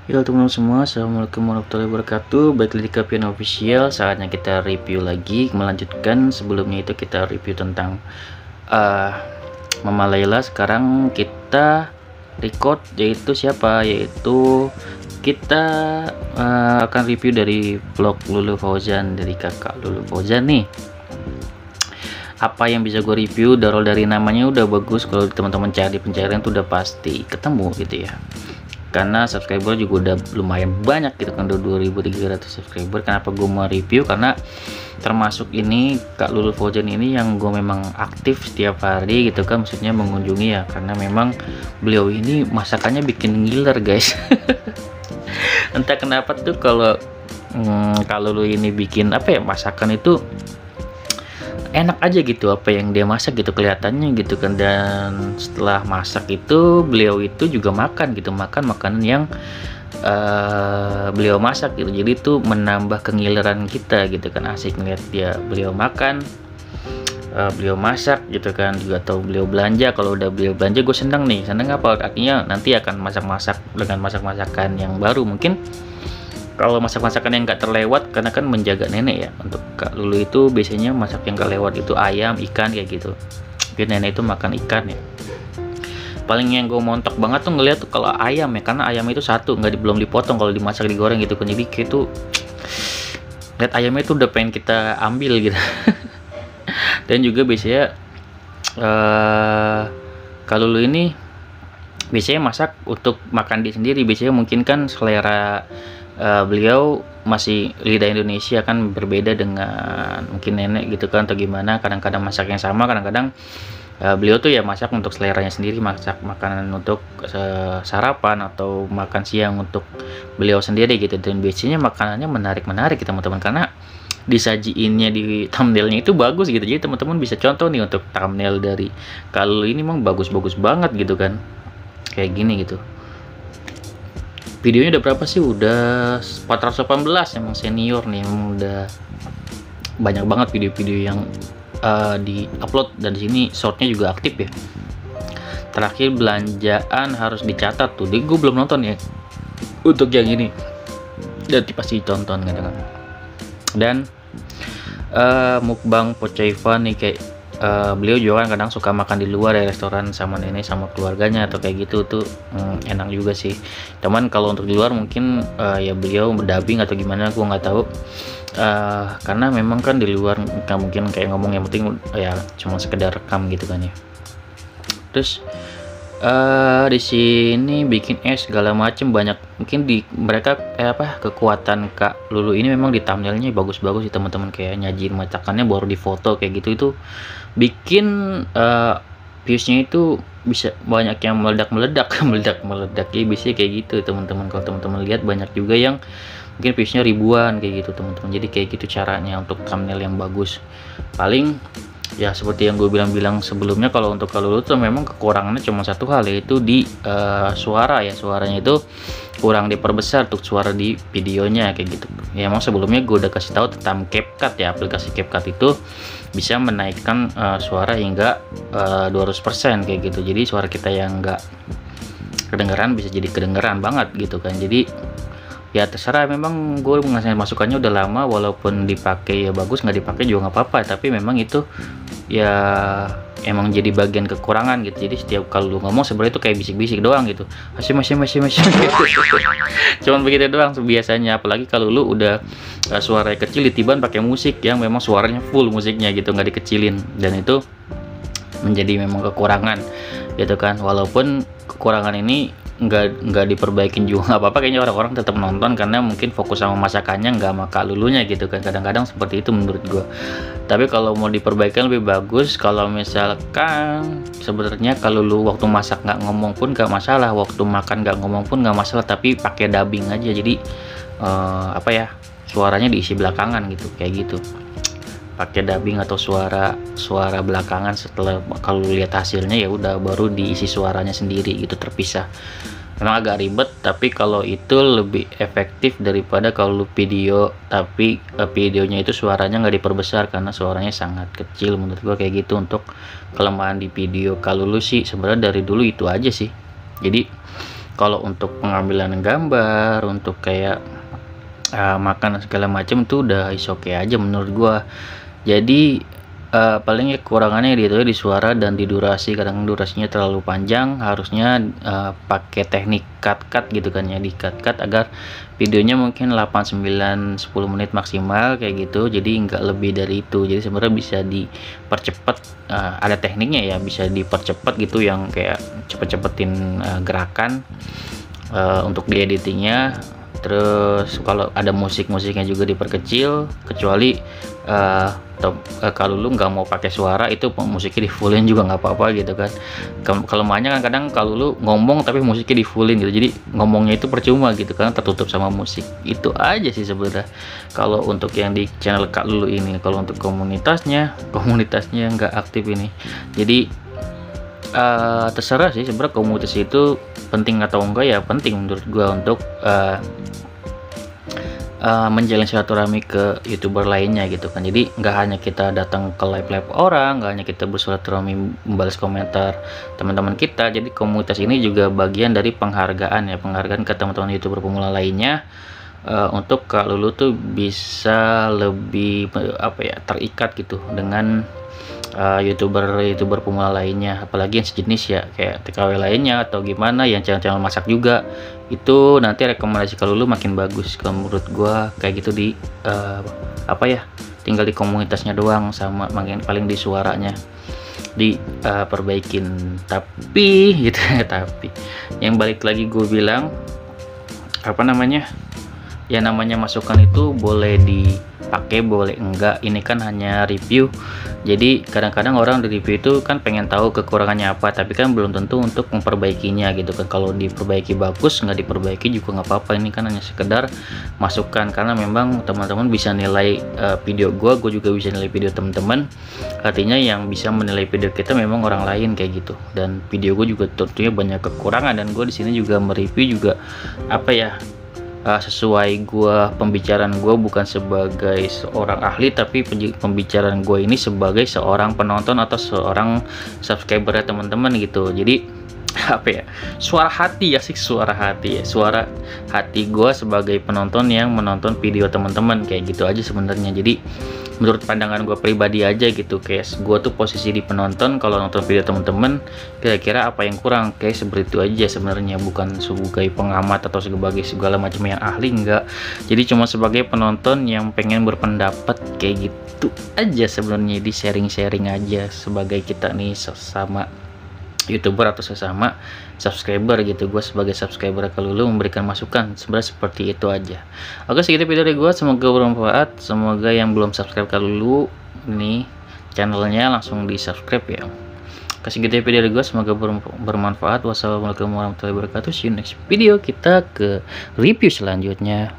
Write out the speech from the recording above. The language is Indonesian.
Ya teman-teman semua, assalamualaikum warahmatullahi wabarakatuh. Balik lagi ke Pian Official. Saatnya kita review lagi. Melanjutkan sebelumnya itu kita review tentang Mama Layla. Sekarang kita record yaitu siapa? Yaitu kita akan review dari vlog Lulu Fauzan, dari kakak Lulu Fauzan nih. Apa yang bisa gue review dari namanya udah bagus. Kalau teman-teman cari pencarian tuh udah pasti ketemu gitu ya, karena subscriber juga udah lumayan banyak gitu kan, 2.300 subscriber. Kenapa gue mau review? Karena termasuk ini Kak Lulu Fauzan ini yang gue memang aktif setiap hari gitu kan, maksudnya mengunjungi ya, karena memang beliau ini masakannya bikin ngiler guys. Entah kenapa tuh kalau Kak Lulu ini bikin apa ya, masakan itu enak aja gitu, apa yang dia masak gitu kelihatannya gitu kan. Dan setelah masak itu beliau itu juga makan gitu, makan makanan yang beliau masak gitu. Jadi itu menambah kengileran kita gitu kan, asik ngeliat beliau makan, beliau masak gitu kan. Juga atau beliau belanja, kalau udah beliau belanja gue seneng nih. Seneng apa? Artinya nanti akan masak-masak dengan masak-masakan yang baru. Mungkin kalau masak-masakan yang nggak terlewat, karena kan menjaga nenek ya. Untuk Kak Lulu itu biasanya masak yang nggak lewat itu ayam, ikan kayak gitu. Biar nenek itu makan ikan ya. Paling yang gue montok banget tuh ngeliat tuh kalau ayam ya, karena ayam itu satu belum dipotong, kalau dimasak digoreng gitu kan. Jadi kayak tuh lihat ayamnya itu udah pengen kita ambil gitu. Dan juga biasanya Kak Lulu ini biasanya masak untuk makan dia sendiri. Biasanya mungkin kan selera beliau masih lidah Indonesia kan, berbeda dengan mungkin nenek gitu kan atau gimana. Kadang-kadang masak yang sama, kadang-kadang beliau tuh ya masak untuk seleranya sendiri, masak makanan untuk sarapan atau makan siang untuk beliau sendiri gitu. Dan biasanya makanannya menarik-menarik gitu teman-teman, karena disajiinnya di thumbnailnya itu bagus gitu. Jadi teman-teman bisa contoh nih untuk thumbnail dari kalau ini memang bagus-bagus banget gitu kan, kayak gini gitu. Videonya udah berapa sih? Udah 418, emang senior nih, emang udah banyak banget video-video yang di upload. Dan di sini shortnya juga aktif ya. Terakhir belanjaan harus dicatat tuh, jadi gue belum nonton ya untuk yang ini, dan pasti tonton kadang-kadang. Dan mukbang Pocaiva nih, kayak beliau juga kan kadang suka makan di luar ya, restoran sama nenek sama keluarganya atau kayak gitu tuh. Enak juga sih. Cuman kalau untuk di luar mungkin ya beliau berdubbing atau gimana, gue nggak tahu. Karena memang kan di luar nggak mungkin kayak ngomong, yang penting ya cuma sekedar rekam gitu kan ya. Terus di sini bikin es segala macem banyak. Mungkin di mereka kekuatan Kak Lulu ini memang di thumbnailnya bagus-bagus sih teman-teman, kayak nyajin masakannya baru di foto kayak gitu. Itu bikin viewsnya itu bisa banyak yang meledak-meledak. Meledak ya, biasanya kayak gitu teman-teman. Kalau teman-teman lihat banyak juga yang mungkin viewsnya ribuan kayak gitu teman-teman. Jadi kayak gitu caranya untuk thumbnail yang bagus. Paling ya seperti yang gue bilang sebelumnya, kalau untuk Kak Lulu tuh memang kekurangannya cuma satu hal, yaitu di suara ya. Suaranya itu kurang diperbesar untuk suara di videonya kayak gitu ya. Emang sebelumnya gue udah kasih tahu tentang CapCut ya. Aplikasi CapCut itu bisa menaikkan suara hingga 200% kayak gitu. Jadi suara kita yang enggak kedengeran bisa jadi kedengeran banget gitu kan. Jadi ya terserah, memang gue ngasih masukannya udah lama, walaupun dipakai ya bagus, nggak dipakai juga nggak apa-apa. Tapi memang itu ya emang jadi bagian kekurangan gitu. Jadi setiap kalau lu ngomong sebenarnya itu kayak bisik-bisik doang gitu, masih cuman begitu doang biasanya. Apalagi kalau lu udah suaranya kecil, ditiban pakai musik yang memang suaranya full musiknya gitu, nggak dikecilin. Dan itu menjadi memang kekurangan gitu kan. Walaupun kekurangan ini nggak diperbaikin juga nggak apa-apa, kayaknya orang-orang tetap nonton karena mungkin fokus sama masakannya, nggak sama Kak Lulunya gitu kan. Kadang-kadang seperti itu menurut gue. Tapi kalau mau diperbaikan lebih bagus kalau misalkan sebenarnya kalau lu waktu masak nggak ngomong pun nggak masalah, waktu makan nggak ngomong pun nggak masalah, tapi pakai dubbing aja. Jadi suaranya diisi belakangan gitu, kayak gitu, pakai dubbing atau suara belakangan. Setelah kalau lihat hasilnya ya udah baru diisi suaranya sendiri gitu, terpisah. Memang agak ribet, tapi kalau itu lebih efektif daripada kalau video tapi videonya itu suaranya nggak diperbesar, karena suaranya sangat kecil menurut gua kayak gitu. Untuk kelemahan di video Kak Lulu sih sebenarnya dari dulu itu aja sih. Jadi Kalau untuk pengambilan gambar, untuk kayak makan dan segala macam tuh udah is oke aja menurut gua. Jadi paling ya kekurangannya di itu ya, di suara dan di durasi. Kadang durasinya terlalu panjang, harusnya pakai teknik cut gitu kan ya, di cut agar videonya mungkin 8, 9, 10 menit maksimal kayak gitu, jadi nggak lebih dari itu. Jadi sebenarnya bisa dipercepat, ada tekniknya ya, bisa dipercepat gitu, yang kayak cepet-cepetin gerakan untuk di editingnya. Terus kalau ada musiknya juga diperkecil, kecuali kalau lu nggak mau pakai suara, itu musiknya di fullin juga nggak apa-apa gitu kan. Kelemahannya kan kadang kalau lu ngomong tapi musiknya di fullin gitu, jadi ngomongnya itu percuma gitu kan, tertutup sama musik. Itu aja sih sebenarnya kalau untuk yang di channel Kak Lulu ini. Kalau untuk komunitasnya nggak aktif ini, jadi terserah sih sebenarnya komunitas itu penting atau enggak. Ya penting menurut gua untuk menjalin silaturahmi ke youtuber lainnya gitu kan. Jadi nggak hanya kita datang ke live orang, nggak hanya kita bersilaturahmi membalas komentar teman-teman kita. Jadi komunitas ini juga bagian dari penghargaan ke teman-teman youtuber pemula lainnya, untuk Kak Lulu tuh bisa lebih terikat gitu dengan youtuber pemula lainnya, apalagi yang sejenis ya, kayak TKW lainnya atau gimana yang channel-channel masak juga. Itu nanti rekomendasi Kak Lulu makin bagus kalau menurut gua, kayak gitu. Di tinggal di komunitasnya doang, sama makin paling di suaranya perbaikin. Tapi gitu ya, tapi yang balik lagi gue bilang, ya namanya masukan itu boleh dipakai boleh enggak, ini kan hanya review. Jadi kadang-kadang orang di review itu kan pengen tahu kekurangannya apa, tapi kan belum tentu untuk memperbaikinya gitu kan. Kalau diperbaiki bagus, nggak diperbaiki juga nggak apa-apa. Ini kan hanya sekedar masukan, karena memang teman-teman bisa nilai video gue juga bisa nilai video teman-teman. Artinya yang bisa menilai video kita memang orang lain kayak gitu. Dan video gue juga tentunya banyak kekurangan, dan gue di sini juga mereview juga sesuai pembicaraan gue bukan sebagai seorang ahli, tapi pembicaraan gue ini sebagai seorang penonton atau seorang subscriber ya teman-teman gitu. Jadi suara hati gue sebagai penonton yang menonton video teman-teman, kayak gitu aja sebenarnya. Jadi menurut pandangan gue pribadi aja gitu, kayak gue tuh posisi di penonton kalau nonton video teman-teman, kira-kira apa yang kurang, kayak seperti itu aja sebenarnya. Bukan sebagai pengamat atau sebagai segala macam yang ahli, enggak. Jadi cuma sebagai penonton yang pengen berpendapat, kayak gitu aja sebenarnya. Di sharing-sharing aja sebagai kita nih sesama youtuber atau sesama subscriber gitu. Gue sebagai subscriber Kak Lulu memberikan masukan, sebenarnya seperti itu aja. Oke, segitu video dari gue, semoga bermanfaat. Semoga yang belum subscribe Kak Lulu nih channelnya langsung di subscribe ya. Oke, segitu video dari gue, semoga bermanfaat. Wassalamualaikum warahmatullahi wabarakatuh. See you next video, kita ke review selanjutnya.